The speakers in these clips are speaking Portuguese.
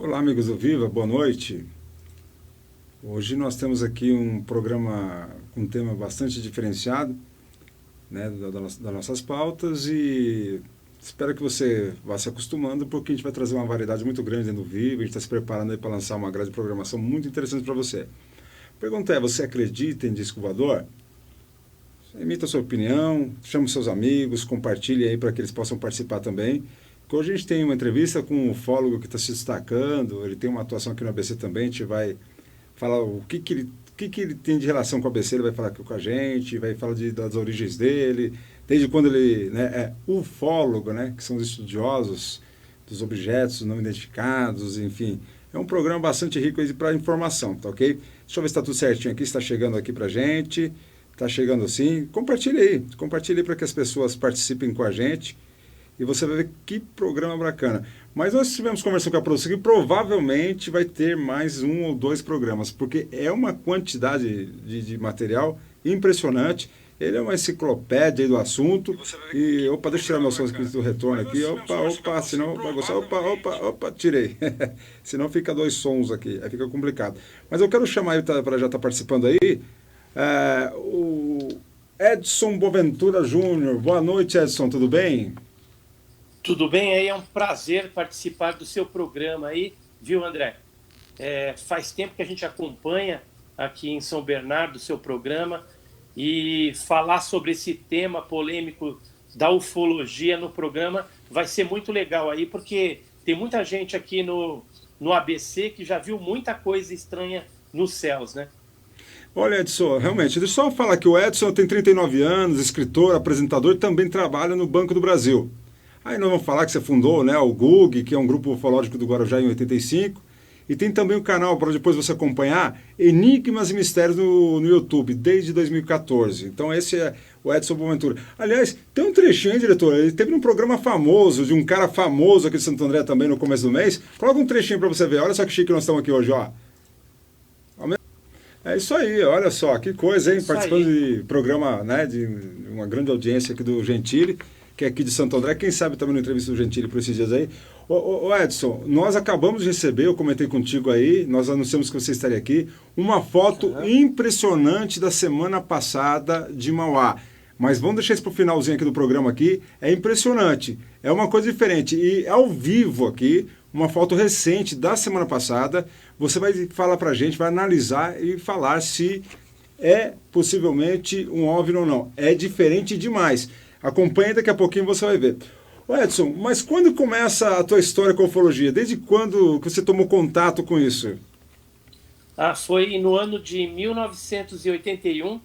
Olá, amigos do Viva, boa noite. Hoje nós temos aqui um programa com um tema bastante diferenciado, né, das nossas pautas, e espero que você vá se acostumando, porque a gente vai trazer uma variedade muito grande dentro do Viva. A gente está se preparando aí para lançar uma grade de programação muito interessante para você. A pergunta é: você acredita em disco voador? Emita a sua opinião, chame seus amigos, compartilhe aí para que eles possam participar também. Porque hoje a gente tem uma entrevista com um ufólogo que está se destacando, ele tem uma atuação aqui no ABC também, a gente vai falar o que ele tem de relação com o ABC, ele vai falar aqui com a gente, vai falar das origens dele, desde quando ele, né, é ufólogo, né, que são os estudiosos dos objetos não identificados, enfim. É um programa bastante rico para informação, tá ok? Deixa eu ver se está tudo certinho aqui, se está chegando aqui para a gente. Está chegando assim, compartilhe aí para que as pessoas participem com a gente e você vai ver que programa bacana. Mas nós estivemos conversando com a produção que provavelmente vai ter mais um ou dois programas, porque é uma quantidade de material impressionante. Ele é uma enciclopédia do assunto. E, opa, deixa eu tirar meu som aqui do retorno aqui. Opa, senão vai gostar. Opa, tirei. Senão fica dois sons aqui, aí fica complicado. Mas eu quero chamar ele para já estar participando aí. O Edson Boaventura Júnior. Boa noite, Edson, tudo bem? Tudo bem aí, é um prazer participar do seu programa aí, viu, André? Faz tempo que a gente acompanha aqui em São Bernardo o seu programa, e falar sobre esse tema polêmico da ufologia no programa vai ser muito legal aí, porque tem muita gente aqui no ABC que já viu muita coisa estranha nos céus, né? Olha, Edson, realmente, deixa eu só falar que o Edson tem 39 anos, escritor, apresentador e também trabalha no Banco do Brasil. Aí nós vamos falar que você fundou, né, o GUG, que é um grupo ufológico do Guarujá em 85, e tem também o canal, para depois você acompanhar, Enigmas e Mistérios no YouTube, desde 2014. Então esse é o Edson Boaventura. Aliás, tem um trechinho, hein, diretor? Ele teve um programa famoso, de um cara famoso aqui de Santo André também no começo do mês. Coloca um trechinho para você ver. Olha só que chique nós estamos aqui hoje, ó. É isso aí, olha só, que coisa, hein? Isso participando aí. de programa, né, de uma grande audiência aqui do Gentili, que é aqui de Santo André. Quem sabe também na entrevista do Gentili por esses dias aí. Ô Edson, nós acabamos de receber, eu comentei contigo aí, nós anunciamos que você estaria aqui, uma foto impressionante da semana passada de Mauá. Mas vamos deixar isso para o finalzinho aqui do programa aqui. É impressionante, é uma coisa diferente. E ao vivo aqui, uma foto recente da semana passada, você vai falar para a gente, vai analisar e falar se é possivelmente um OVNI ou não. É diferente demais. Acompanhe, daqui a pouquinho você vai ver. Ô Edson, mas quando começa a tua história com a ufologia? Desde quando que você tomou contato com isso? Foi no ano de 1981,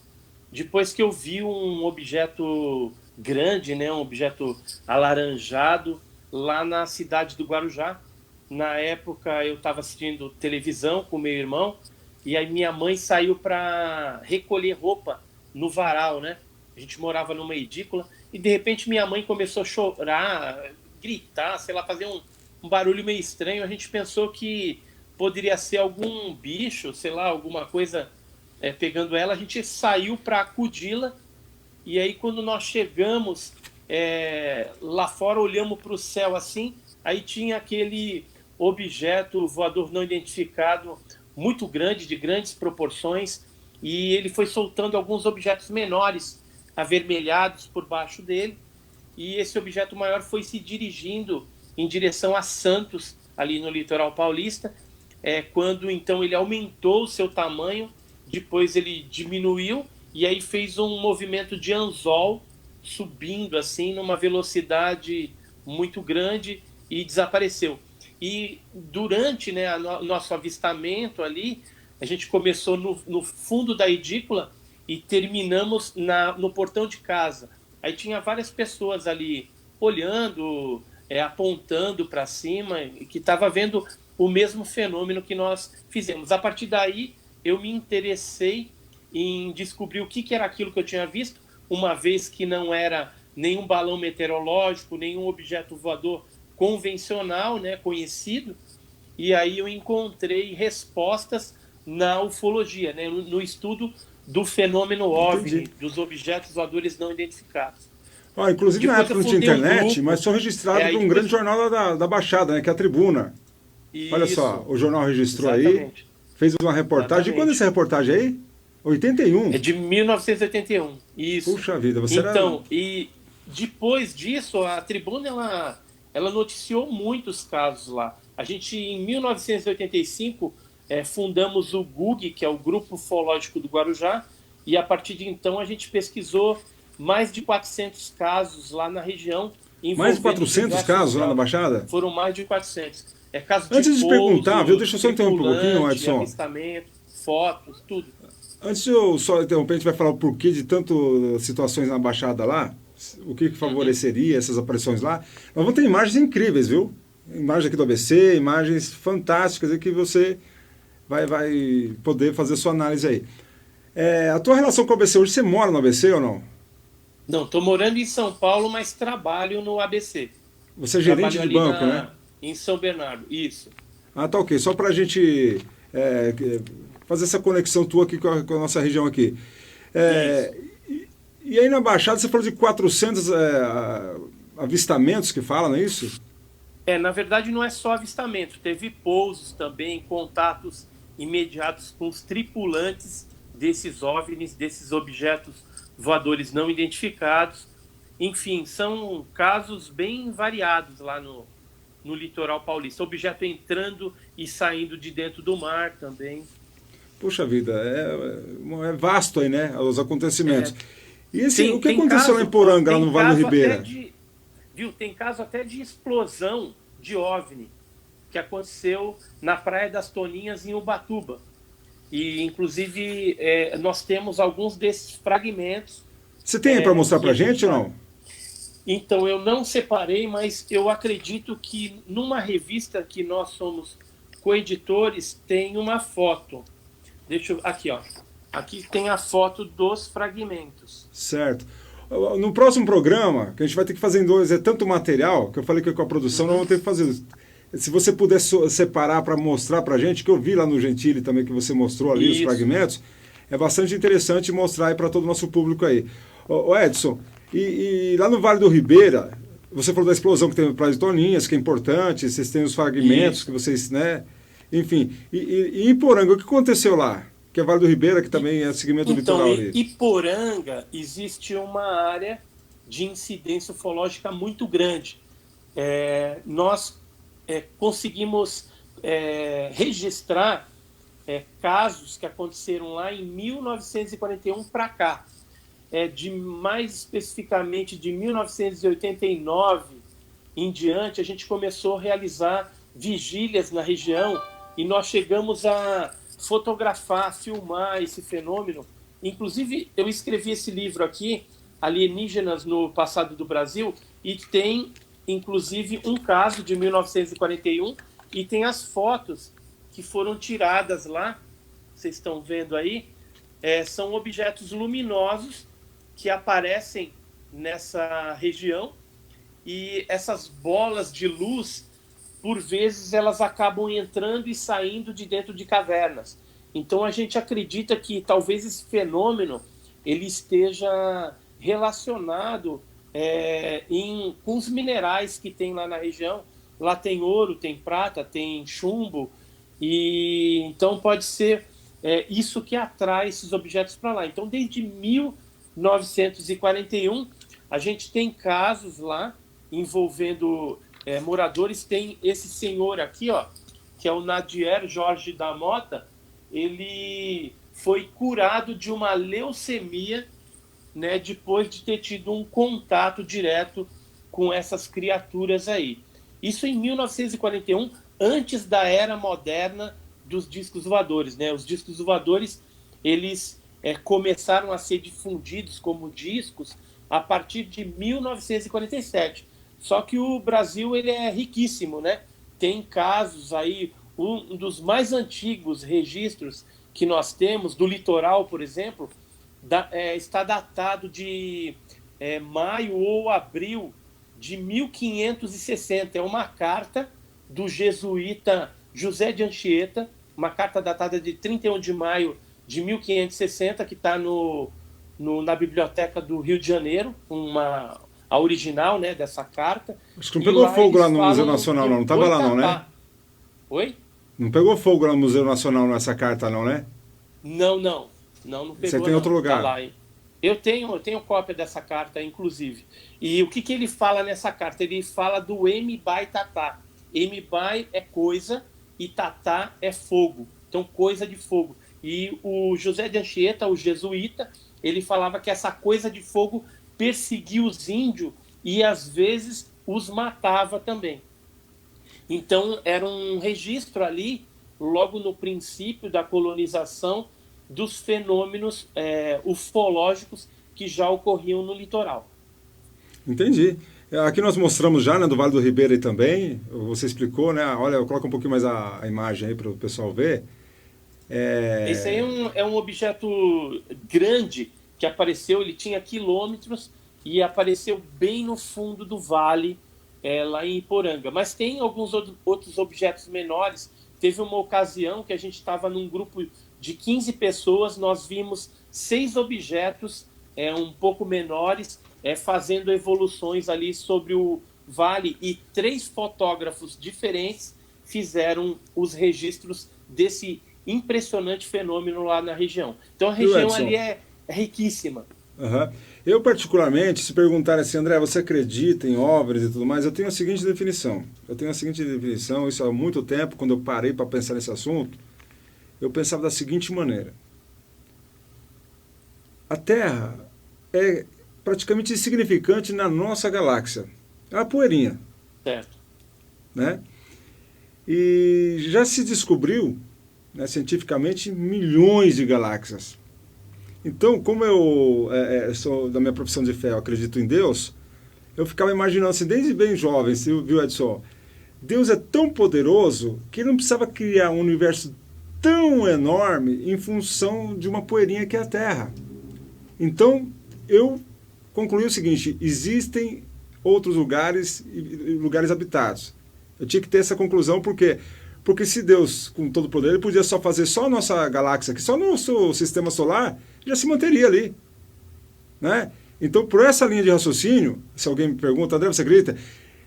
depois que eu vi um objeto grande, né, um objeto alaranjado, lá na cidade do Guarujá. Na época eu estava assistindo televisão com meu irmão, e aí minha mãe saiu para recolher roupa no varal, né? A gente morava numa edícula, e de repente minha mãe começou a chorar, gritar, sei lá, fazer um barulho meio estranho. A gente pensou que poderia ser algum bicho, sei lá, alguma coisa pegando ela. A gente saiu para acudi-la, e aí quando nós chegamos lá fora, olhamos para o céu assim, aí tinha aquele objeto voador não identificado muito grande, de grandes proporções, e ele foi soltando alguns objetos menores, avermelhados por baixo dele, e esse objeto maior foi se dirigindo em direção a Santos, ali no litoral paulista. Quando então ele aumentou o seu tamanho, depois ele diminuiu, e aí fez um movimento de anzol, subindo assim numa velocidade muito grande, e desapareceu. E durante, né, nosso avistamento ali, a gente começou no fundo da edícula e terminamos no portão de casa. Aí tinha várias pessoas ali olhando, apontando para cima, que estava vendo o mesmo fenômeno que nós fizemos. A partir daí, eu me interessei em descobrir o que era aquilo que eu tinha visto, uma vez que não era nenhum balão meteorológico, nenhum objeto voador convencional, né, conhecido. E aí eu encontrei respostas na ufologia, né, no estudo do fenômeno OVNI, dos objetos voadores não identificados. Inclusive na época não tinha internet, mas sou registrado por um grande jornal da Baixada, né, que é a Tribuna. Olha só, Isso, o jornal registrou aí, exatamente. fez uma reportagem. Quando é essa Exatamente. reportagem aí? 81. É de 1981. Isso. Puxa vida, você era. Então, e depois disso, a Tribuna ela noticiou muitos casos lá. A gente, em 1985, fundamos o GUG, que é o Grupo Ufológico do Guarujá, e a partir de então a gente pesquisou mais de 400 casos lá na região, Mais de envolvendo 400 diversos casos lá na jovens. Baixada? Foram mais de 400. É caso de Antes de perguntar, viu? pouso, Deixa eu só interromper um pouquinho, tripulante, Edson. avistamento, fotos, tudo. Antes de eu só interromper, a gente vai falar o porquê de tantas situações na Baixada lá, o que Uhum. favoreceria essas aparições lá. Nós vamos ter imagens incríveis, viu? Imagens aqui do ABC, imagens fantásticas aí que você vai poder fazer sua análise aí. A tua relação com o ABC hoje, você mora no ABC ou não? Não, estou morando em São Paulo, mas trabalho no ABC. Você é gerente Trabalho de ali banco, né? em São Bernardo, isso. Ah, tá ok. Só para a gente fazer essa conexão tua aqui com a nossa região aqui. Isso. É, e aí na Baixada você falou de 400 avistamentos que fala, não é isso? Na verdade não é só avistamento, teve pousos também, contatos imediatos com os tripulantes desses OVNIs, desses objetos voadores não identificados. Enfim, são casos bem variados lá no litoral paulista. Objeto entrando e saindo de dentro do mar também. Puxa vida, é vasto aí, né? Os acontecimentos. É, E o tem, que tem aconteceu lá em caso, Poranga, lá tem no Vale do caso até Ribeira? de, viu, tem caso até de explosão de OVNI que aconteceu na Praia das Toninhas em Ubatuba. E inclusive nós temos alguns desses fragmentos Você tem aí para mostrar que para a a gente gente ou já. não? Então eu não separei, mas eu acredito que numa revista que nós somos coeditores tem uma foto. Deixa eu aqui, ó. Aqui tem a foto dos fragmentos. Certo. No próximo programa, que a gente vai ter que fazer em dois, é tanto material, que eu falei que com a produção nós Uhum. vamos ter que fazer. Se você puder separar para mostrar para a gente, que eu vi lá no Gentili também que você mostrou ali os Isso. fragmentos, é bastante interessante mostrar aí para todo o nosso público aí. Ô Edson, e lá no Vale do Ribeira, você falou da explosão que tem no Praia de Toninhas, que é importante, vocês têm os fragmentos Isso. que vocês, né? Enfim, e em Poranga, o que aconteceu lá? Que é Vale do Ribeira, que E, também é segmento do então, litoral em ali. Iporanga existe uma área de incidência ufológica muito grande. Nós conseguimos registrar casos que aconteceram lá em 1941 para cá. Mais especificamente de 1989 em diante, a gente começou a realizar vigílias na região e nós chegamos a fotografar, filmar esse fenômeno. Inclusive, eu escrevi esse livro aqui, Alienígenas no Passado do Brasil, e tem, inclusive, um caso de 1941 e tem as fotos que foram tiradas lá, vocês estão vendo aí, são objetos luminosos que aparecem nessa região e essas bolas de luz, por vezes, elas acabam entrando e saindo de dentro de cavernas. Então, a gente acredita que talvez esse fenômeno ele esteja relacionado com os minerais que tem lá na região. Lá tem ouro, tem prata, tem chumbo, e então pode ser isso que atrai esses objetos para lá. Então, desde 1941, a gente tem casos lá envolvendo moradores. Tem esse senhor aqui, ó, que é o Nadier Jorge da Mota. Ele foi curado de uma leucemia, né, depois de ter tido um contato direto com essas criaturas aí. Isso em 1941, antes da era moderna dos discos voadores, né? Os discos voadores, eles começaram a ser difundidos como discos a partir de 1947. Só que o Brasil ele é riquíssimo, né? Tem casos aí, um dos mais antigos registros que nós temos, do litoral, por exemplo, está datado de maio ou abril de 1560. É uma carta do jesuíta José de Anchieta, uma carta datada de 31 de maio de 1560, que está na biblioteca do Rio de Janeiro, a original, né, dessa carta. Acho que não E pegou lá fogo eles lá no Museu falam Nacional, do não. Não estava lá, não, né? Boitatá. Oi? Não pegou fogo lá no Museu Nacional nessa carta, não, né? Não, não. Não Você pegou, tem outro não. Tá lugar. lá, hein? Eu tenho cópia dessa carta, inclusive. E o que, que ele fala nessa carta? Ele fala do Emibai Tatá. Emibai é coisa e Tatá é fogo. Então, coisa de fogo. E o José de Anchieta, o jesuíta, ele falava que essa coisa de fogo perseguia os índios e, às vezes, os matava também. Então, era um registro ali, logo no princípio da colonização, dos fenômenos ufológicos que já ocorriam no litoral. Entendi. Aqui nós mostramos já, né, do Vale do Ribeira aí também. Você explicou, né? Olha, eu coloco um pouquinho mais a imagem aí para o pessoal ver. Esse aí é um objeto grande que apareceu, ele tinha quilômetros e apareceu bem no fundo do vale, lá em Iporanga. Mas tem alguns outros objetos menores. Teve uma ocasião que a gente estava num grupo de 15 pessoas, nós vimos 6 objetos um pouco menores fazendo evoluções ali sobre o vale, e 3 fotógrafos diferentes fizeram os registros desse impressionante fenômeno lá na região. Então a região ali é riquíssima. Uhum. Eu, particularmente, se perguntarem assim, André, você acredita em OVNIs e tudo mais, eu tenho a seguinte definição. Isso há muito tempo, quando eu parei para pensar nesse assunto, eu pensava da seguinte maneira. A Terra é praticamente insignificante na nossa galáxia. É uma poeirinha. Certo. Né? E já se descobriu, né, cientificamente, milhões de galáxias. Então, como eu sou da minha profissão de fé, eu acredito em Deus, eu ficava imaginando assim, desde bem jovem, você viu, Edson? Deus é tão poderoso que ele não precisava criar um universo tão enorme em função de uma poeirinha que é a Terra. Então, eu concluí o seguinte, existem outros lugares habitados. Eu tinha que ter essa conclusão, porque se Deus, com todo o poder, ele podia só fazer só a nossa galáxia aqui, só o nosso sistema solar, já se manteria ali. Né? Então, por essa linha de raciocínio, se alguém me pergunta, André, você acredita?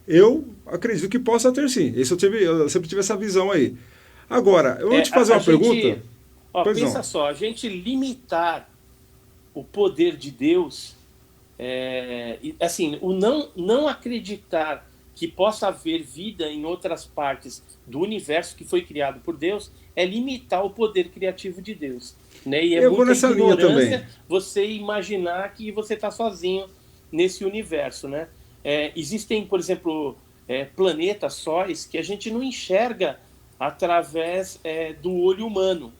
Eu acredito que possa ter sim. Eu sempre tive essa visão aí. Agora, eu vou te fazer uma pergunta. Pensa só, a gente limitar o poder de Deus, assim, o não acreditar que possa haver vida em outras partes do universo que foi criado por Deus é limitar o poder criativo de Deus. Né? E é muita ignorância você imaginar que você está sozinho nesse universo. Né? Existem, por exemplo, planetas, sóis, que a gente não enxerga através do olho humano.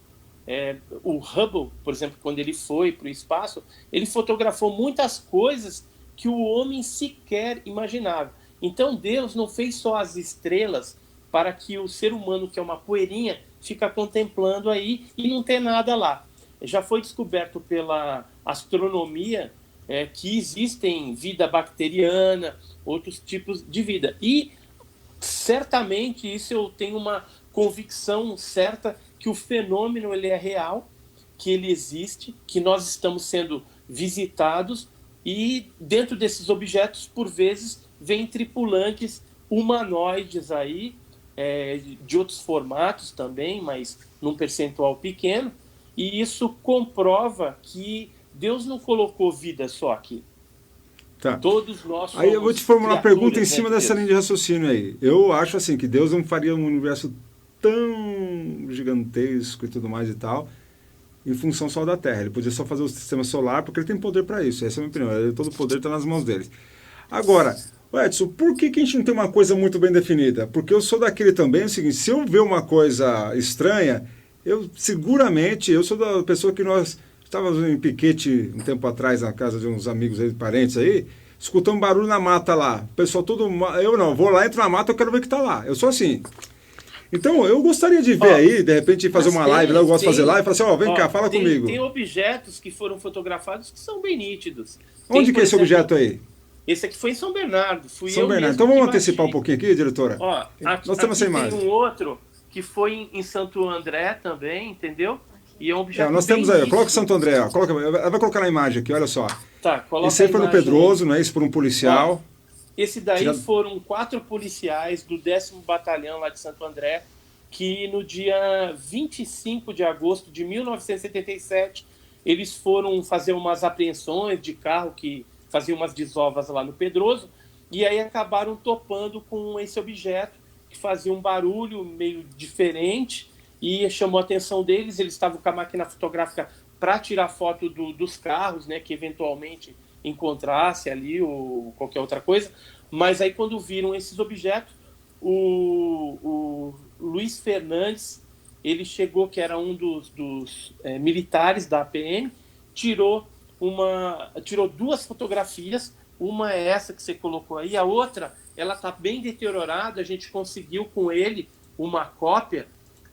O Hubble, por exemplo, quando ele foi para o espaço, ele fotografou muitas coisas que o homem sequer imaginava. Então Deus não fez só as estrelas para que o ser humano, que é uma poeirinha, fica contemplando aí e não tem nada lá. Já foi descoberto pela astronomia que existem vida bacteriana, outros tipos de vida. E certamente isso eu tenho uma convicção certa que o fenômeno ele é real, que ele existe, que nós estamos sendo visitados e dentro desses objetos, por vezes, vêm tripulantes humanoides aí, de outros formatos também, mas num percentual pequeno, e isso comprova que Deus não colocou vida só aqui. Tá. Todos nós somos aí eu vou te formular uma pergunta em cima dessa Deus. linha de raciocínio aí. Eu acho assim que Deus não faria um universo tão gigantesco e tudo mais e tal, em função só da Terra. Ele podia só fazer o sistema solar, porque ele tem poder para isso. Essa é a minha opinião. Todo o poder está nas mãos dele. Agora, Edson, por que a gente não tem uma coisa muito bem definida? Porque eu sou daquele também, é o seguinte, se eu ver uma coisa estranha, eu sou da pessoa que nós estávamos em piquete um tempo atrás na casa de uns amigos aí, parentes aí, escutando barulho na mata lá. O pessoal todo... Eu não, vou lá, entro na mata, eu quero ver o que está lá. Eu sou assim. Então, eu gostaria de ver aí, de repente, fazer uma live, lá eu gosto de fazer live, e falar assim, vem cá, fala comigo. Tem objetos que foram fotografados que são bem nítidos. Onde que é esse objeto aí? Esse aqui foi em São Bernardo. São Bernardo. Então vamos antecipar um pouquinho aqui, diretora? Nós temos essa imagem. Tem um outro que foi em Santo André também, entendeu? E é um objeto nós temos aí, coloca Santo André, ó. Ela vai colocar na imagem aqui, olha só. Tá, coloca esse aí foi no Pedroso, não é isso? Por um policial. Esse daí foram 4 policiais do 10º Batalhão lá de Santo André que no dia 25 de agosto de 1977 eles foram fazer umas apreensões de carro que faziam umas desovas lá no Pedroso, e aí acabaram topando com esse objeto que fazia um barulho meio diferente e chamou a atenção deles. Eles estavam com a máquina fotográfica para tirar foto dos carros, né, que eventualmente encontrasse ali ou qualquer outra coisa, mas aí quando viram esses objetos, o Luiz Fernandes, ele chegou, que era um dos militares da PM, tirou duas fotografias. Uma é essa que você colocou aí, a outra, ela está bem deteriorada, a gente conseguiu com ele uma cópia,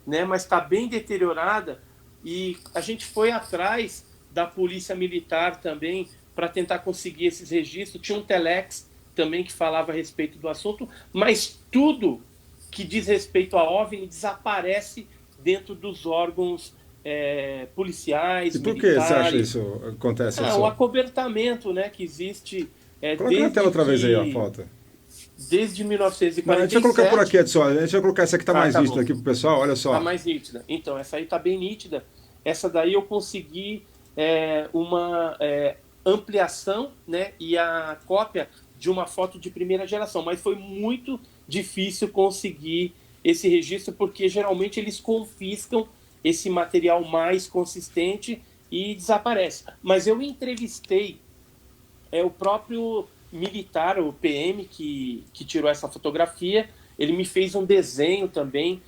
né, mas está bem deteriorada, e a gente foi atrás da Polícia Militar também para tentar conseguir esses registros. Tinha um telex também que falava a respeito do assunto, mas tudo que diz respeito a OVNI desaparece dentro dos órgãos policiais, e por militares. que você acha isso acontece? O acobertamento, né, que existe... Coloca na tela outra vez aí a foto. Desde 1947... Não, a gente vai colocar por aqui, Edson. A gente vai colocar essa que está mais nítida aqui para o pessoal, olha só. Está mais nítida. Então, essa aí está bem nítida. Essa daí eu consegui uma ampliação, né, e a cópia de uma foto de primeira geração, mas foi muito difícil conseguir esse registro, porque geralmente eles confiscam esse material mais consistente e desaparece. Mas eu entrevistei o próprio militar, o PM, que tirou essa fotografia. Ele me fez um desenho também.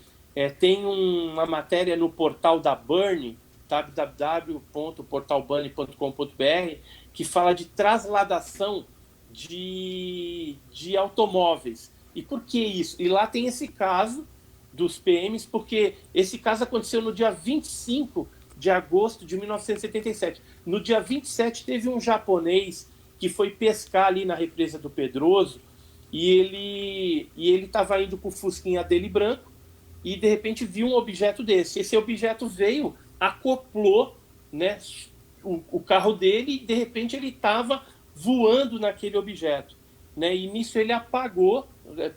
Tem uma matéria no portal da Burn, www.portalburn.com.br, que fala de trasladação de automóveis. E por que isso? E lá tem esse caso dos PMs, porque esse caso aconteceu no dia 25 de agosto de 1977. No dia 27 teve um japonês que foi pescar ali na represa do Pedroso, e ele estava indo com o fusquinha dele branco, e de repente viu um objeto desse. Esse objeto veio, acoplou, né, o carro dele, e de repente ele estava voando naquele objeto, né? E nisso ele apagou,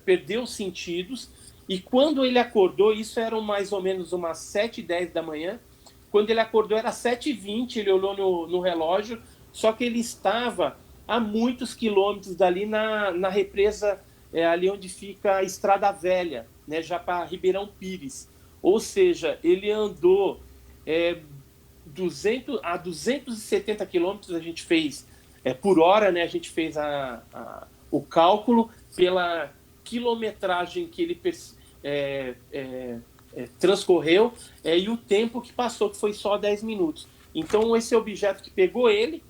perdeu os sentidos, e quando ele acordou, isso eram mais ou menos umas 7h10 da manhã, quando ele acordou era 7h20, ele olhou no relógio, só que ele estava a muitos quilômetros dali na represa, ali onde fica a Estrada Velha, né, já para Ribeirão Pires. Ou seja, ele andou 270 quilômetros, a gente fez por hora, né, a gente fez o cálculo pela quilometragem que ele transcorreu, e o tempo que passou, que foi só 10 minutos. Então, esse objeto que pegou ele,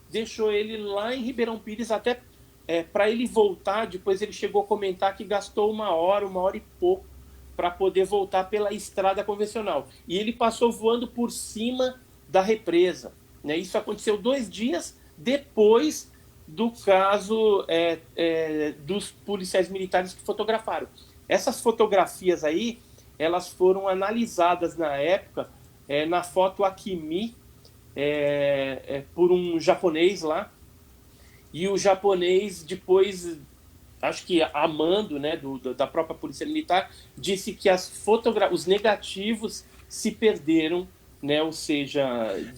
deixou ele lá em Ribeirão Pires, até para ele voltar. Depois ele chegou a comentar que gastou uma hora e pouco para poder voltar pela estrada convencional. E ele passou voando por cima da represa, né? Isso aconteceu 2 dias depois do caso dos policiais militares que fotografaram. Essas fotografias aí, elas foram analisadas na época na Foto Akimi, por um japonês lá, e o japonês depois, acho que a mando, né, da própria polícia militar, disse que os negativos se perderam, né, ou seja,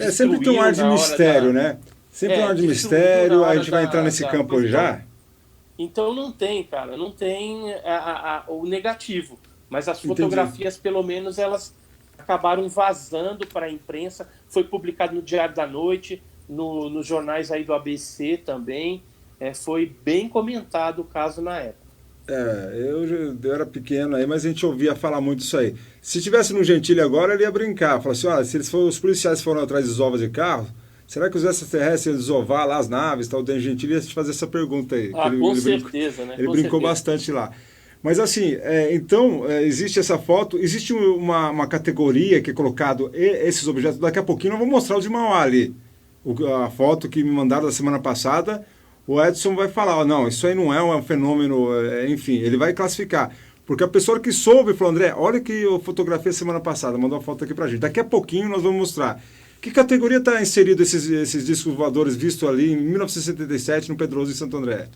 sempre tem um ar de mistério, né? Sempre um ar de mistério, a gente vai entrar nesse campo já. Então não tem, cara, não tem o negativo, mas as fotografias, pelo menos, elas acabaram vazando para a imprensa. Foi publicado no Diário da Noite, nos jornais aí do ABC também. Foi bem comentado o caso na época. Eu era pequeno aí, mas a gente ouvia falar muito disso aí. Se tivesse no Gentili agora, ele ia brincar. Falar assim, se os policiais foram atrás de desovas de carro, será que os extraterrestres iam desovar lá as naves? Tal? O Dan Gentili ia te fazer essa pergunta aí. Com certeza, né? Ele brincou bastante lá. Mas assim, então, existe essa foto, existe uma categoria que é colocado esses objetos. Daqui a pouquinho eu vou mostrar o de Mauá ali. A foto que me mandaram da semana passada, o Edson vai falar, não, isso aí não é um fenômeno, enfim, ele vai classificar. Porque a pessoa que soube falou, André, olha que eu fotografei semana passada, mandou uma foto aqui pra gente. Daqui a pouquinho nós vamos mostrar. Que categoria está inserido esses discos voadores vistos ali em 1977 no Pedroso e Santo André?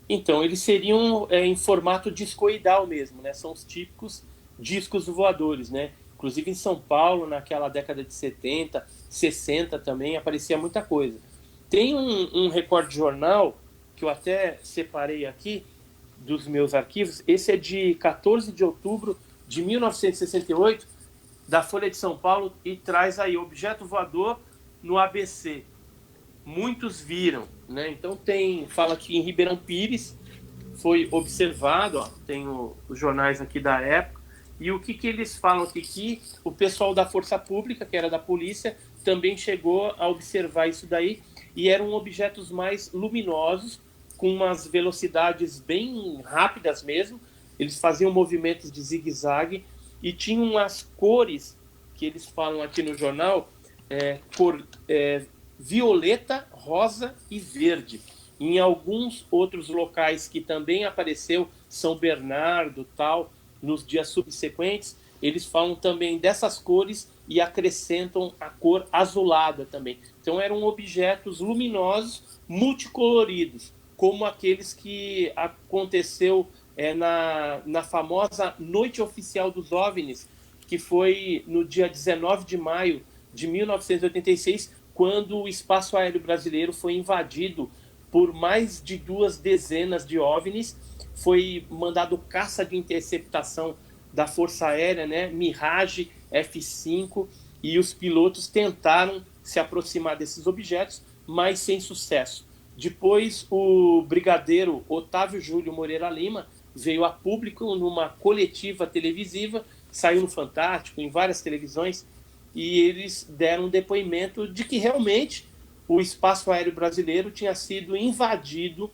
Então, eles seriam em formato discoidal mesmo, né? São os típicos discos voadores, né? Inclusive em São Paulo, naquela década de 70, 60 também, aparecia muita coisa. Tem um recorde de jornal, que eu até separei aqui, dos meus arquivos. Esse é de 14 de outubro de 1968, da Folha de São Paulo, e traz aí objeto voador no ABC. Muitos viram, né? Então fala que em Ribeirão Pires foi observado, ó, tem os jornais aqui da época, e o que eles falam aqui, que o pessoal da Força Pública, que era da polícia, também chegou a observar isso daí, e eram objetos mais luminosos, com umas velocidades bem rápidas mesmo, eles faziam movimentos de zigue-zague, e tinham as cores, que eles falam aqui no jornal, violeta, rosa e verde. Em alguns outros locais que também apareceu, São Bernardo, tal, nos dias subsequentes, eles falam também dessas cores e acrescentam a cor azulada também. Então eram objetos luminosos, multicoloridos, como aqueles que aconteceu na famosa Noite Oficial dos OVNIs, que foi no dia 19 de maio de 1986, quando o espaço aéreo brasileiro foi invadido por mais de 2 dezenas de OVNIs. Foi mandado caça de interceptação da Força Aérea, né, Mirage F-5, e os pilotos tentaram se aproximar desses objetos, mas sem sucesso. Depois, o brigadeiro Otávio Júlio Moreira Lima veio a público numa coletiva televisiva, saiu no Fantástico, em várias televisões, e eles deram um depoimento de que realmente o espaço aéreo brasileiro tinha sido invadido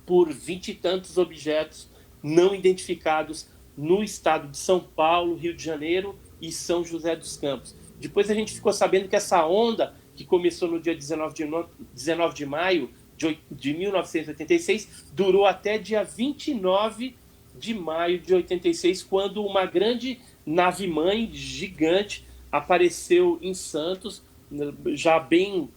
por 20 e tantos objetos não identificados no estado de São Paulo, Rio de Janeiro e São José dos Campos. Depois a gente ficou sabendo que essa onda, que começou no dia 19 de maio de 1986, durou até dia 29 de maio de 86, quando uma grande nave-mãe gigante apareceu em Santos, já bem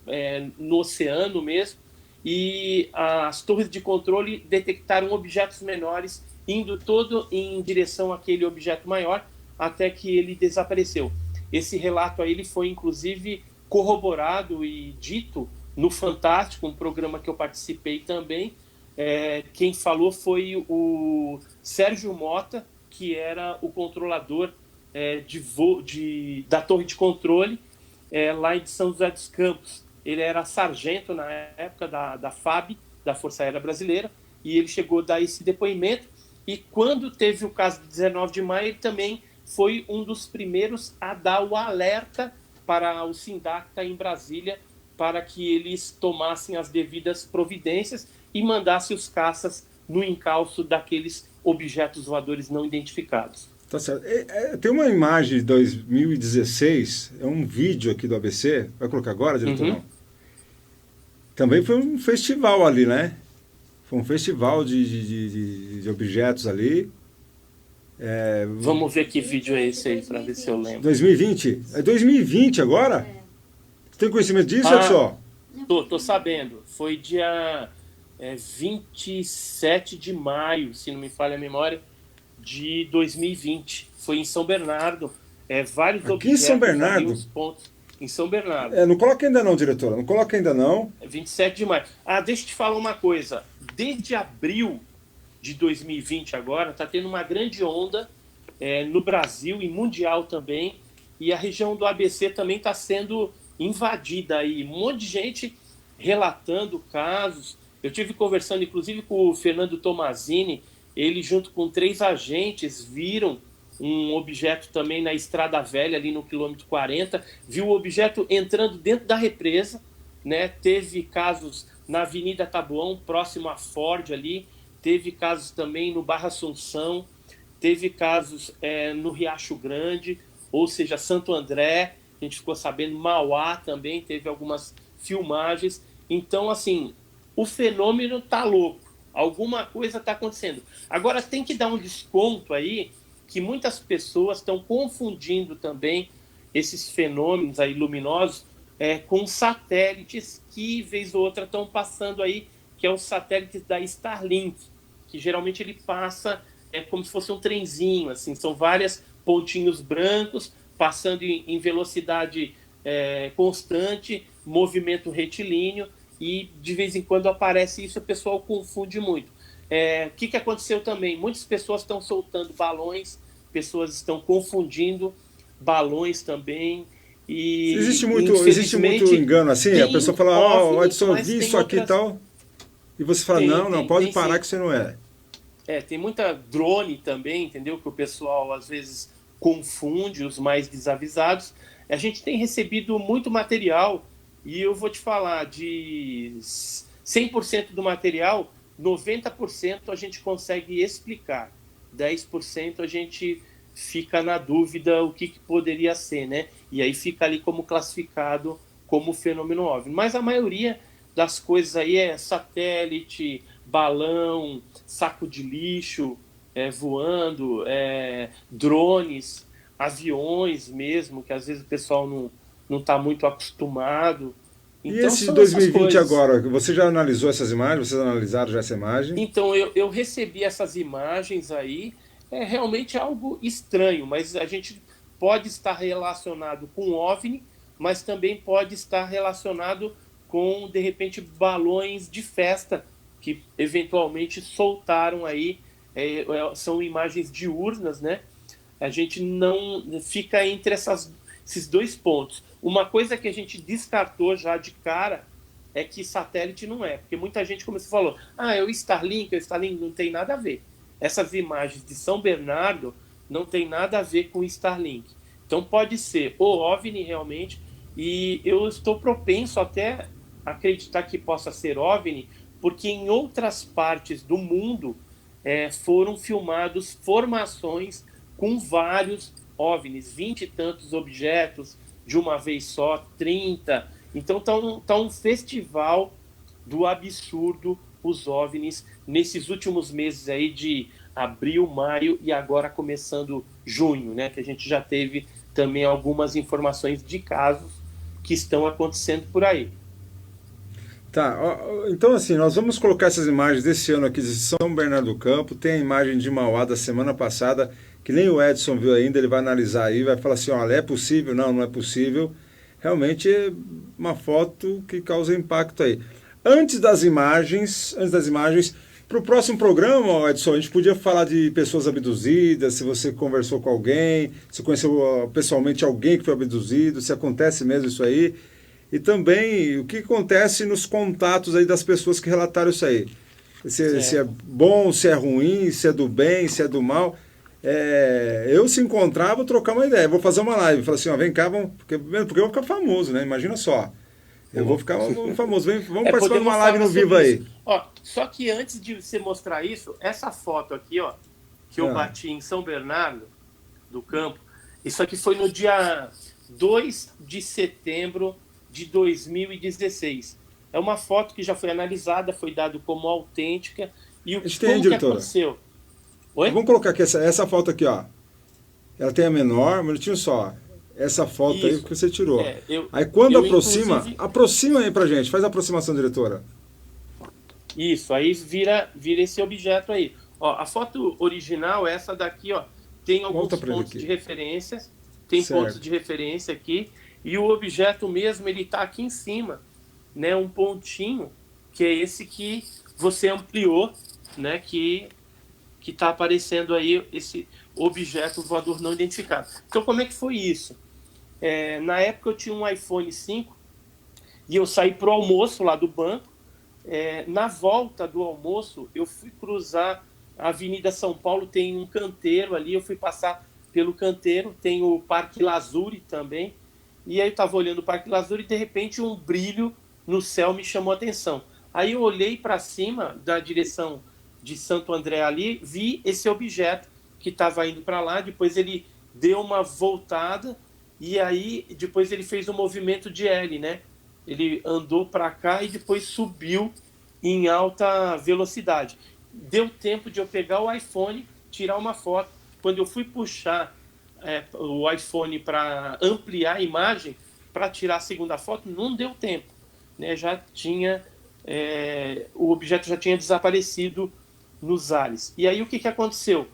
no oceano mesmo, e as torres de controle detectaram objetos menores indo todo em direção àquele objeto maior, até que ele desapareceu. Esse relato aí ele foi inclusive corroborado e dito no Fantástico, um programa que eu participei também. Quem falou foi o Sérgio Mota, que era o controlador da torre de controle lá em São José dos Campos. Ele era sargento na época da FAB, da Força Aérea Brasileira, e ele chegou a dar esse depoimento. E quando teve o caso de 19 de maio, ele também foi um dos primeiros a dar o alerta para o Sindacta em Brasília, para que eles tomassem as devidas providências e mandassem os caças no encalço daqueles objetos voadores não identificados. Tá certo. Tem uma imagem de 2016, é um vídeo aqui do ABC, vai colocar agora, diretor? Não? Também foi um festival ali, né? Foi um festival de objetos ali. Vamos ver que vídeo é esse aí, para ver se eu lembro. 2020? É 2020 agora? Você tem conhecimento disso, Edson? Tô sabendo. Foi dia 27 de maio, se não me falha a memória, de 2020. Foi em São Bernardo. Vários aqui objetos. Em São Bernardo? Em São Bernardo. Não coloca ainda não, diretora. Não coloca ainda não. 27 de maio. Deixa eu te falar uma coisa. Desde abril de 2020 agora, está tendo uma grande onda no Brasil e mundial também. E a região do ABC também está sendo invadida aí. Um monte de gente relatando casos. Eu tive conversando, inclusive, com o Fernando Tomazini. Ele, junto com 3 agentes, viram um objeto também na Estrada Velha, ali no quilômetro 40. Viu o objeto entrando dentro da represa, né? Teve casos na Avenida Taboão, próximo à Ford ali. Teve casos também no Barra Assunção. Teve casos no Riacho Grande, ou seja, Santo André. A gente ficou sabendo, Mauá também teve algumas filmagens. Então, assim, o fenômeno tá louco. Alguma coisa está acontecendo. Agora, tem que dar um desconto aí, que muitas pessoas estão confundindo também esses fenômenos aí luminosos com satélites que, vez ou outra, estão passando aí, que é o satélite da Starlink, que geralmente ele passa é como se fosse um trenzinho, assim, são vários pontinhos brancos passando em velocidade constante, movimento retilíneo, e de vez em quando aparece isso, o pessoal confunde muito. O que aconteceu também? Muitas pessoas estão soltando balões, pessoas estão confundindo balões também. E, existe muito engano assim? A pessoa fala, Edson, eu vi isso aqui e tal. E você fala, não, pode parar sim, que você não é. Tem muita drone também, entendeu? Que o pessoal às vezes confunde os mais desavisados. A gente tem recebido muito material e eu vou te falar, de 100% do material, 90% a gente consegue explicar. 10% a gente fica na dúvida o que poderia ser, né? E aí fica ali como classificado como fenômeno OVNI. Mas a maioria das coisas aí é satélite, balão, saco de lixo voando, drones, aviões mesmo, que às vezes o pessoal não está muito acostumado. Então, e esse de 2020 agora, você já analisou essas imagens? Vocês analisaram já essa imagem? Então, eu recebi essas imagens aí, realmente algo estranho, mas a gente pode estar relacionado com OVNI, mas também pode estar relacionado com, de repente, balões de festa que eventualmente soltaram aí, são imagens diurnas, né? A gente não fica entre esses dois pontos. Uma coisa que a gente descartou já de cara é que satélite não é, porque muita gente, como você falou, é o Starlink, não tem nada a ver. Essas imagens de São Bernardo não tem nada a ver com o Starlink. Então pode ser o OVNI realmente, e eu estou propenso até a acreditar que possa ser OVNI, porque em outras partes do mundo foram filmados formações com vários OVNIs, 20 e tantos objetos de uma vez só, 30. Então tá um festival do absurdo, os OVNIs, nesses últimos meses aí de abril, maio e agora começando junho, né? Que a gente já teve também algumas informações de casos que estão acontecendo por aí. Tá, então assim, nós vamos colocar essas imagens desse ano aqui de São Bernardo do Campo, tem a imagem de Mauá da semana passada, que nem o Edson viu ainda, ele vai analisar aí, vai falar assim, olha, é possível? Não, não é possível. Realmente é uma foto que causa impacto aí. Antes das imagens, para o próximo programa, Edson, a gente podia falar de pessoas abduzidas, se você conversou com alguém, se conheceu pessoalmente alguém que foi abduzido, se acontece mesmo isso aí. E também o que acontece nos contatos aí das pessoas que relataram isso aí. Se é bom, se é ruim, se é do bem, se é do mal. Eu se encontrar, vou trocar uma ideia, vou fazer uma live, falar assim, vem cá, porque eu vou ficar famoso, né? Imagina só. Eu vou ficar famoso, vamos participar de uma live no vivo aí. Só que antes de você mostrar isso, essa foto aqui, que eu bati em São Bernardo do Campo, isso aqui foi no dia 2 de setembro de 2016. É uma foto que já foi analisada, foi dado como autêntica. E o que aconteceu? Oi? Vamos colocar aqui essa foto aqui, ó. Ela tem a menor, um minutinho só. Essa foto isso. Aí que você tirou. Aí quando aproxima, aproxima aí pra gente. Faz a aproximação, diretora. Isso, aí vira esse objeto aí. A foto original, essa daqui, tem alguns pontos de referência. Tem pontos de referência aqui. E o objeto mesmo, ele está aqui em cima, né? Um pontinho, que é esse que você ampliou, né? Que está aparecendo aí esse objeto voador não identificado. Então, como é que foi isso? Na época eu tinha um iPhone 5 e eu saí para o almoço lá do banco. Na volta do almoço, eu fui cruzar a Avenida São Paulo, tem um canteiro ali, eu fui passar pelo canteiro, tem o Parque Lazuri também. E aí eu estava olhando o Parque Lazuri e de repente um brilho no céu me chamou a atenção. Aí eu olhei para cima da direção de Santo André ali, vi esse objeto que estava indo para lá, depois ele deu uma voltada e aí depois ele fez um movimento de L, né? Ele andou para cá e depois subiu em alta velocidade. Deu tempo de eu pegar o iPhone, tirar uma foto. Quando eu fui puxar o iPhone para ampliar a imagem, para tirar a segunda foto, não deu tempo, né? Já tinha o objeto já tinha desaparecido nos ares. E aí o que aconteceu?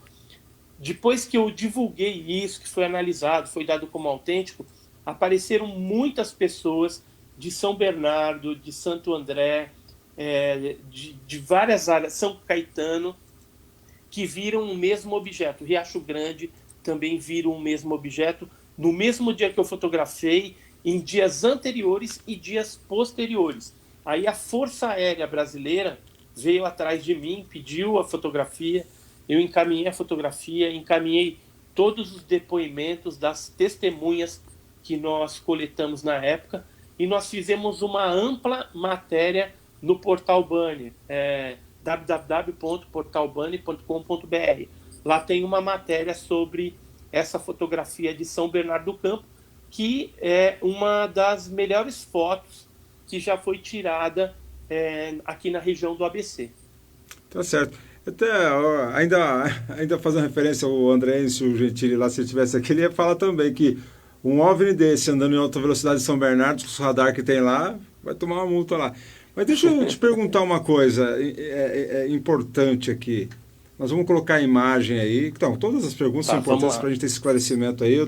depois que eu divulguei isso, que foi analisado, foi dado como autêntico, apareceram muitas pessoas de São Bernardo, de Santo André, de várias áreas, São Caetano, que viram o mesmo objeto. Riacho Grande também viram o mesmo objeto no mesmo dia que eu fotografei, em dias anteriores e dias posteriores. Aí a Força Aérea Brasileira veio atrás de mim, pediu a fotografia, eu encaminhei a fotografia, encaminhei todos os depoimentos das testemunhas que nós coletamos na época, e nós fizemos uma ampla matéria no Portal Banner, www.portalbanner.com.br. Lá tem uma matéria sobre essa fotografia de São Bernardo do Campo, que é uma das melhores fotos que já foi tirada aqui na região do ABC. Tá certo. Até ainda fazendo referência ao Andrêncio Gentili lá, se ele estivesse aqui, ele ia falar também que um OVNI desse andando em alta velocidade em São Bernardo, com o radar que tem lá, vai tomar uma multa lá. Mas deixa eu te perguntar uma coisa importante aqui. Nós vamos colocar a imagem aí. Então, todas as perguntas são importantes para a gente ter esse esclarecimento aí.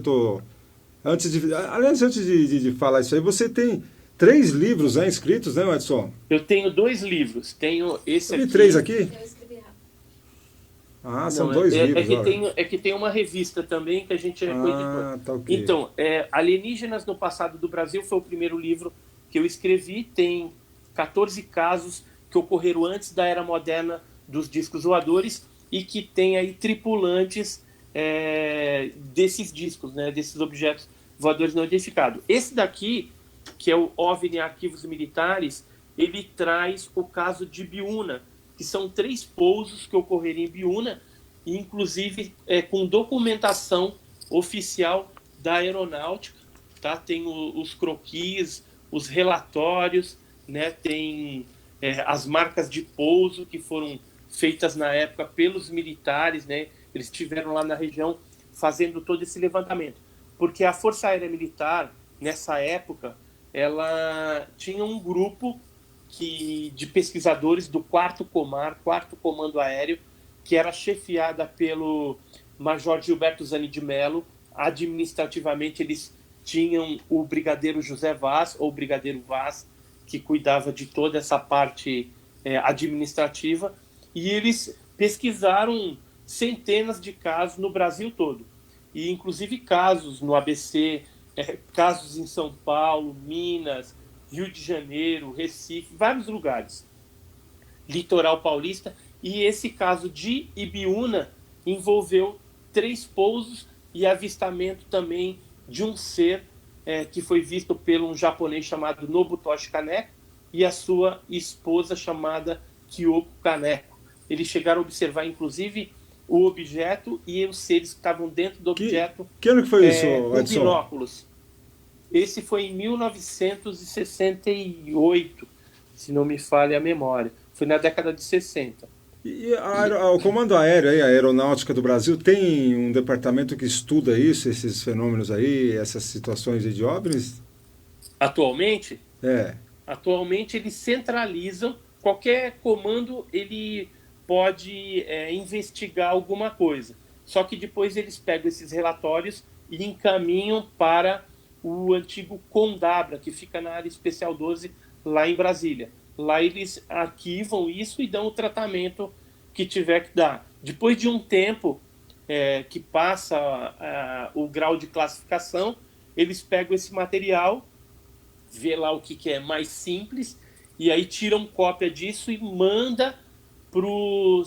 Antes de falar isso aí, você tem 3 livros inscritos, né, Edson? Eu tenho 2 livros. Tenho esse aqui. 3 aqui? Eu escrevi rápido. Ah, são 2 livros. Que tem uma revista também que a gente coeditou. Tá ok. Então, Alienígenas no Passado do Brasil foi o primeiro livro que eu escrevi. Tem 14 casos que ocorreram antes da era moderna dos discos voadores e que tem aí tripulantes desses discos, né, desses objetos voadores não identificados. Esse daqui, que é o OVNI Arquivos Militares, ele traz o caso de Biúna, que são 3 pousos que ocorreram em Biúna, e inclusive com documentação oficial da aeronáutica, tá? Tem os croquis, os relatórios, né? Tem as marcas de pouso que foram feitas na época pelos militares, né? Eles estiveram lá na região fazendo todo esse levantamento. Porque a Força Aérea Militar, nessa época, ela tinha um grupo de pesquisadores do 4º Comar, 4º Comando Aéreo, que era chefiada pelo Major Gilberto Zani de Mello. Administrativamente, eles tinham o Brigadeiro José Vaz, ou Brigadeiro Vaz, que cuidava de toda essa parte administrativa, e eles pesquisaram centenas de casos no Brasil todo, e inclusive casos no ABC, casos em São Paulo, Minas, Rio de Janeiro, Recife, vários lugares, litoral paulista, e esse caso de Ibiúna envolveu 3 pousos e avistamento também de um ser que foi visto por um japonês chamado Nobutoshi Kaneko e a sua esposa chamada Kyoko Kaneko. Eles chegaram a observar, inclusive, o objeto e os seres que estavam dentro do objeto. Que ano que foi isso, com Edson? binóculos. Esse foi em 1968, se não me falha a memória. Foi na década de 60. E o Comando Aéreo, a Aeronáutica do Brasil, tem um departamento que estuda isso, esses fenômenos aí, essas situações de OVNIs? Atualmente? É. Atualmente eles centralizam, qualquer comando ele pode investigar alguma coisa. Só que depois eles pegam esses relatórios e encaminham para o antigo Condabra, que fica na área especial 12, lá em Brasília. Lá eles arquivam isso e dão o tratamento que tiver que dar. Depois de um tempo que passa o grau de classificação, eles pegam esse material, vê lá o que é mais simples, e aí tiram cópia disso e manda para o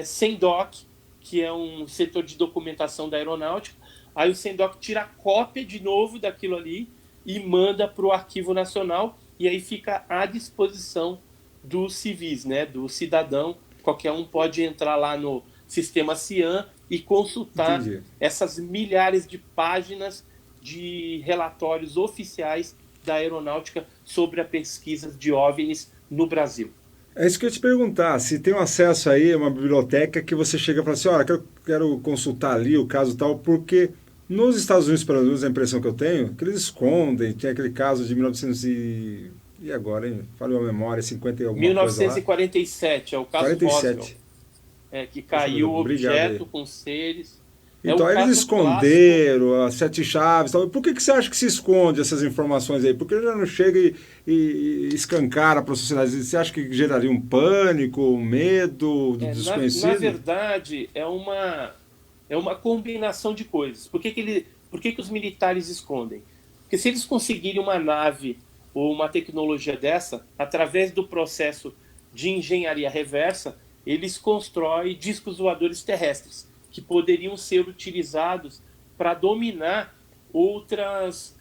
SENDOC, que é um setor de documentação da aeronáutica. Aí o SENDOC tira cópia de novo daquilo ali e manda para o Arquivo Nacional, e aí fica à disposição dos civis, né, do cidadão. Qualquer um pode entrar lá no sistema CIAN e consultar essas milhares de páginas de relatórios oficiais da aeronáutica sobre a pesquisa de OVNIs no Brasil. É isso que eu ia te perguntar, se tem um acesso aí a uma biblioteca que você chega e fala assim, olha, quero consultar ali o caso tal, porque nos Estados Unidos, pelo menos a impressão que eu tenho, que eles escondem, tem aquele caso de 1900 e agora, hein? Falei a memória, 50 e alguma 1947, coisa lá. é o caso 47. Roswell, que caiu o objeto com seres. É o Então, aí eles caso clássico. esconderam as sete chaves. Tal. Por que você acha que se esconde essas informações aí? Por que já não chega e escancara para a sociedade? Você acha que geraria um pânico, um medo do Na desconhecido? verdade, é uma combinação de coisas. Por que os militares escondem? Porque se eles conseguirem uma nave ou uma tecnologia dessa, através do processo de engenharia reversa, eles constroem discos voadores terrestres, que poderiam ser utilizados para dominar outras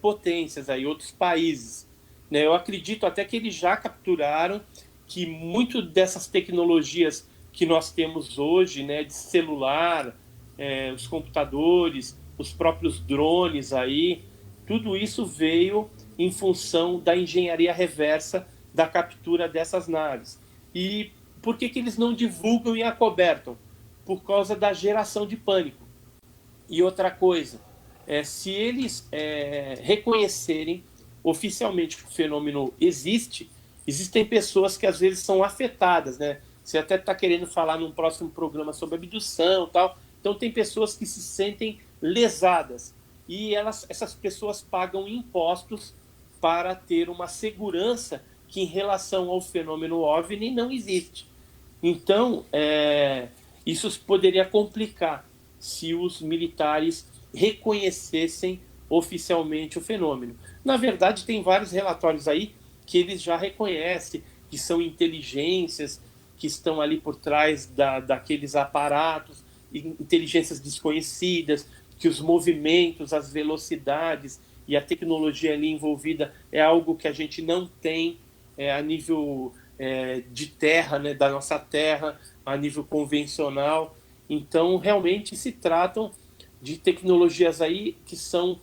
potências, aí, outros países. Né? Eu acredito até que eles já capturaram que muito dessas tecnologias que nós temos hoje, né, de celular, os computadores, os próprios drones aí, tudo isso veio em função da engenharia reversa da captura dessas naves. E por que eles não divulgam e acobertam? Por causa da geração de pânico. E outra coisa, se eles reconhecerem oficialmente que o fenômeno existe, existem pessoas que às vezes são afetadas, né? Você até está querendo falar num próximo programa sobre abdução e tal. Então tem pessoas que se sentem lesadas e essas pessoas pagam impostos para ter uma segurança que em relação ao fenômeno OVNI não existe. Então, isso poderia complicar se os militares reconhecessem oficialmente o fenômeno. Na verdade, tem vários relatórios aí que eles já reconhecem que são inteligências que estão ali por trás daqueles aparatos, inteligências desconhecidas, que os movimentos, as velocidades e a tecnologia ali envolvida é algo que a gente não tem a nível de terra, né, da nossa terra, a nível convencional. Então, realmente se tratam de tecnologias aí que são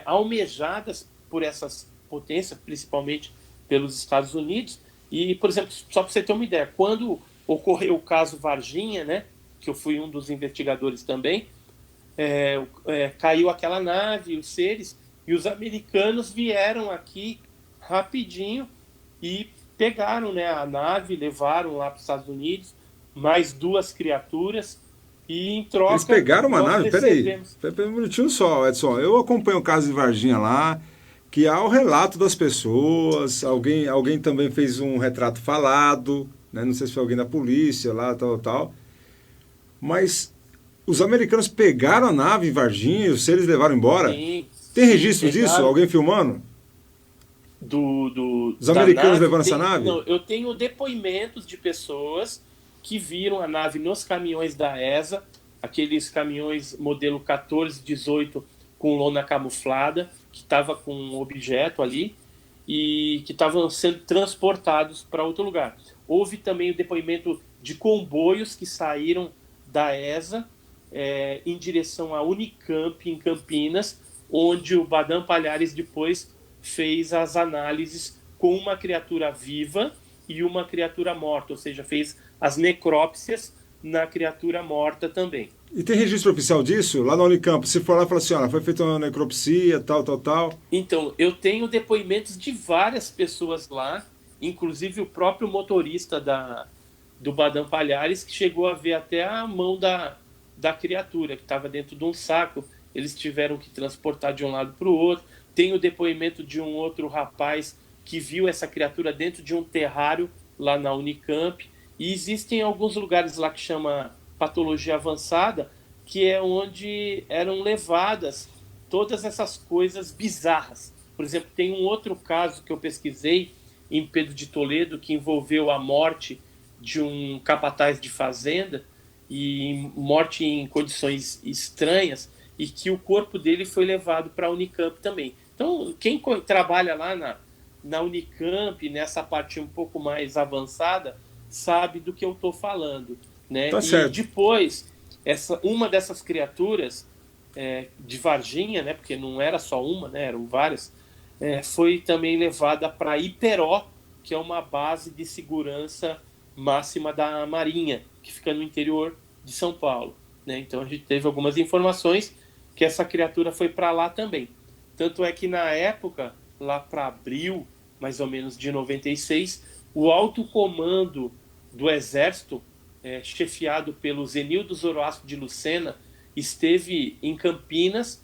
almejadas por essas potências, principalmente pelos Estados Unidos. E, por exemplo, só para você ter uma ideia, quando ocorreu o caso Varginha, né, que eu fui um dos investigadores também, caiu aquela nave, os seres, e os americanos vieram aqui rapidinho e pegaram, né, a nave, levaram lá para os Estados Unidos, mais duas criaturas, e em Eles troca pegaram uma nós nave? Peraí, recebemos. peraí um minutinho só, Edson. Eu acompanho o caso de Varginha lá, que há o relato das pessoas, alguém também fez um retrato falado, né? Não sei se foi alguém da polícia lá, tal, tal. Mas os americanos pegaram a nave em Varginha e os seres levaram embora? Sim, Tem sim, registro disso? pegaram Alguém filmando? Os da americanos nave. levando essa nave? Não, eu tenho depoimentos de pessoas que viram a nave nos caminhões da ESA, aqueles caminhões modelo 14, 18 com lona camuflada, que estava com um objeto ali e que estavam sendo transportados para outro lugar. Houve também o depoimento de comboios que saíram da ESA em direção à Unicamp, em Campinas, onde o Badam Palhares depois fez as análises com uma criatura viva e uma criatura morta, ou seja, fez as necrópsias na criatura morta também. E tem registro oficial disso? Lá na Unicamp, se for lá e falar assim, olha, foi feita uma necropsia, tal, tal, tal. Então, eu tenho depoimentos de várias pessoas lá, inclusive o próprio motorista do Badam Palhares, que chegou a ver até a mão da criatura, que estava dentro de um saco. Eles tiveram que transportar de um lado para o outro. Tem o depoimento de um outro rapaz que viu essa criatura dentro de um terrário lá na Unicamp. E existem alguns lugares lá que chama patologia avançada, que é onde eram levadas todas essas coisas bizarras. Por exemplo, tem um outro caso que eu pesquisei em Pedro de Toledo que envolveu a morte de um capataz de fazenda e morte em condições estranhas e que o corpo dele foi levado para a Unicamp também. Então, quem trabalha lá na Unicamp, nessa parte um pouco mais avançada, sabe do que eu estou falando. Né? Tá E certo. depois, uma dessas criaturas de Varginha, né, porque não era só uma, né, eram várias, foi também levada para Iperó, que é uma base de segurança máxima da Marinha, que fica no interior de São Paulo. Né? Então a gente teve algumas informações que essa criatura foi para lá também. Tanto é que na época, lá para abril, mais ou menos de 96, o alto comando do Exército, chefiado pelo Zenildo Zoroastro de Lucena, esteve em Campinas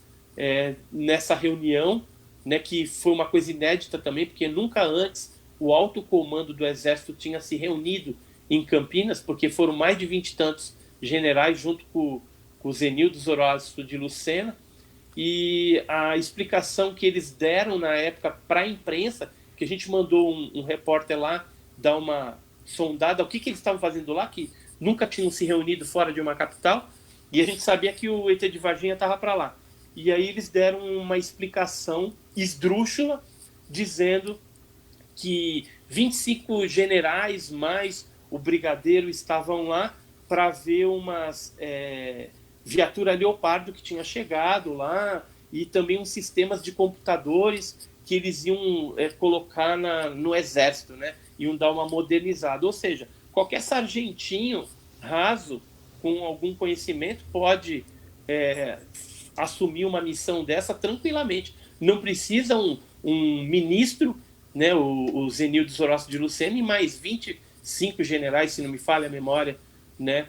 nessa reunião, né, que foi uma coisa inédita também, porque nunca antes o alto comando do Exército tinha se reunido em Campinas, porque foram mais de 20 e tantos generais junto com o Zenildo Zorásto de Lucena, e a explicação que eles deram na época para a imprensa, que a gente mandou um repórter lá dar uma sondada, o que eles estavam fazendo lá, que nunca tinham se reunido fora de uma capital, e a gente sabia que o ET de Varginha estava para lá. E aí eles deram uma explicação esdrúxula, dizendo que 25 generais mais o brigadeiro estavam lá para ver umas viatura Leopardo que tinha chegado lá, e também uns sistemas de computadores que eles iam colocar no Exército, né? Iam dar uma modernizada. Ou seja, qualquer sargentinho raso com algum conhecimento pode assumir uma missão dessa tranquilamente. Não precisa um ministro, né, o Zenildo Zorásto de Lucena, e mais 25 generais, se não me falha a memória, né,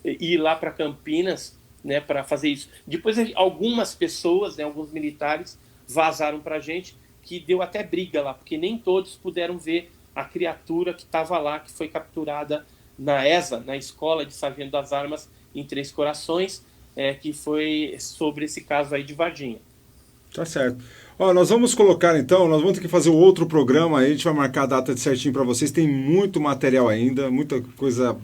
ir lá para Campinas, né, para fazer isso. Depois, algumas pessoas, né, alguns militares, vazaram para a gente, que deu até briga lá, porque nem todos puderam ver a criatura que estava lá, que foi capturada na ESA, na Escola de Sargento das Armas, em Três Corações, que foi sobre esse caso aí de Varginha. Tá certo. Ó, nós vamos colocar então, nós vamos ter que fazer outro programa aí, a gente vai marcar a data certinho para vocês, tem muito material ainda, muita coisa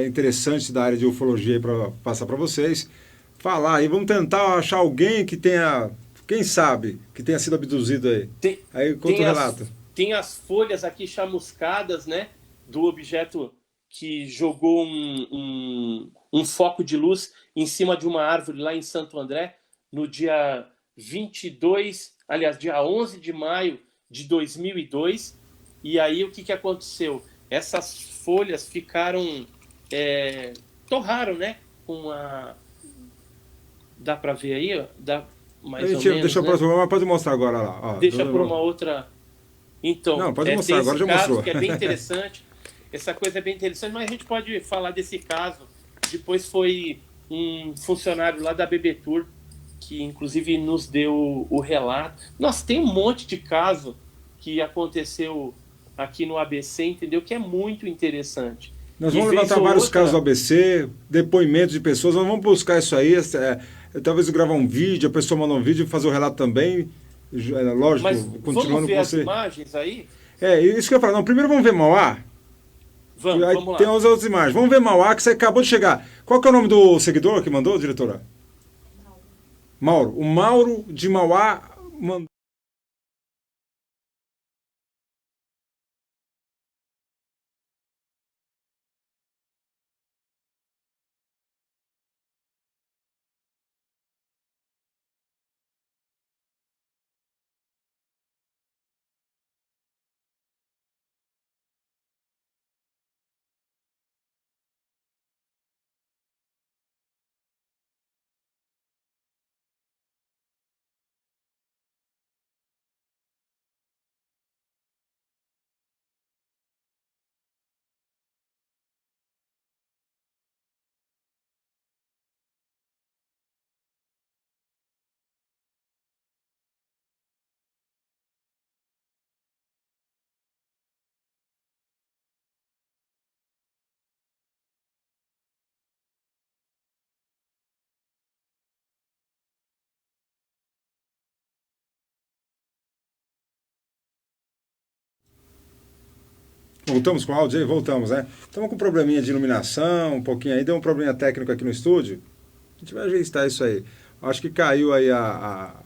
interessante da área de ufologia para passar para vocês. Falar aí, vamos tentar achar alguém que tenha, quem sabe, que tenha sido abduzido aí. Aí conta o relato. Tem as folhas aqui chamuscadas, né, do objeto que jogou um foco de luz em cima de uma árvore lá em Santo André, no dia 11 de maio de 2002. E aí o que aconteceu? Essas folhas ficaram, torraram, né? Dá para ver aí? Dá mais ou menos, deixa, né? Mas pode mostrar agora lá. Ó, deixa por uma outra... Então, não, pode mostrar, agora já caso, mostrou. Que é bem interessante. Essa coisa é bem interessante, mas a gente pode falar desse caso. Depois foi um funcionário lá da BB Tour, que inclusive nos deu o relato. Nossa, tem um monte de caso que aconteceu aqui no ABC, entendeu? Que é muito interessante. Nós vamos levantar vários casos do ABC, depoimentos de pessoas, nós vamos buscar isso aí. Talvez eu gravar um vídeo, a pessoa manda um vídeo e fazer o relato também. Lógico, mas continuando vamos ver com você. As imagens aí? Isso que eu ia falar. Não, primeiro vamos ver Mauá. Vamos lá. Tem as outras imagens. Vamos ver Mauá, que você acabou de chegar. Qual que é o nome do seguidor que mandou, diretora? Mauro. O Mauro de Mauá mandou. Voltamos com o áudio aí? Voltamos, né? Estamos com um probleminha de iluminação, um pouquinho aí, deu um probleminha técnico aqui no estúdio. A gente vai ajustar isso aí. Acho que caiu aí a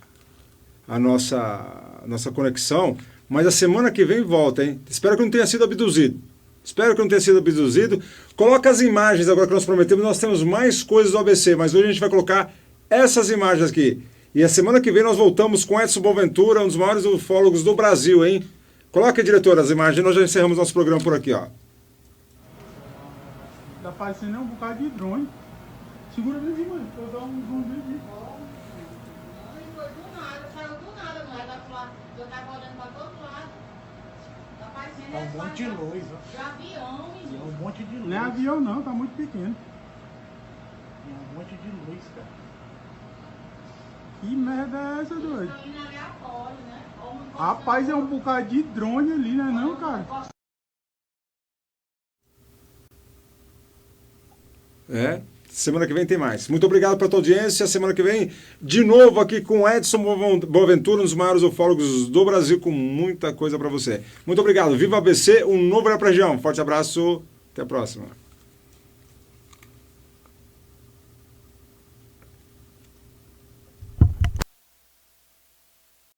nossa conexão, mas a semana que vem volta, hein? Espero que não tenha sido abduzido. Espero que não tenha sido abduzido. Coloca as imagens agora que nós prometemos, nós temos mais coisas do ABC, mas hoje a gente vai colocar essas imagens aqui. E a semana que vem nós voltamos com Edson Boaventura, um dos maiores ufólogos do Brasil, hein? Coloca, diretor, as imagens, nós já encerramos nosso programa por aqui, ó. Tá parecendo um bocado de drone. Segura ali, mãe, eu vou dar um zoom ali. Foi do nada, saiu do nada, mulher. Eu tava olhando pra todo lado. Tá parecendo um monte de luz, ó. de avião, menino. Um monte de luz. Não é avião não, tá muito pequeno. Tem um monte de luz, cara. Que merda é essa, doido? Tá indo aleatório, né? Ou não pode Rapaz, ser- é um bocado de drone ali, né não, cara? Semana que vem tem mais. Muito obrigado pela tua audiência. Semana que vem, de novo aqui com Edson Boaventura, um dos maiores ufólogos do Brasil, com muita coisa para você. Muito obrigado. Viva a ABC, um novo olhar pra região. Forte abraço. Até a próxima.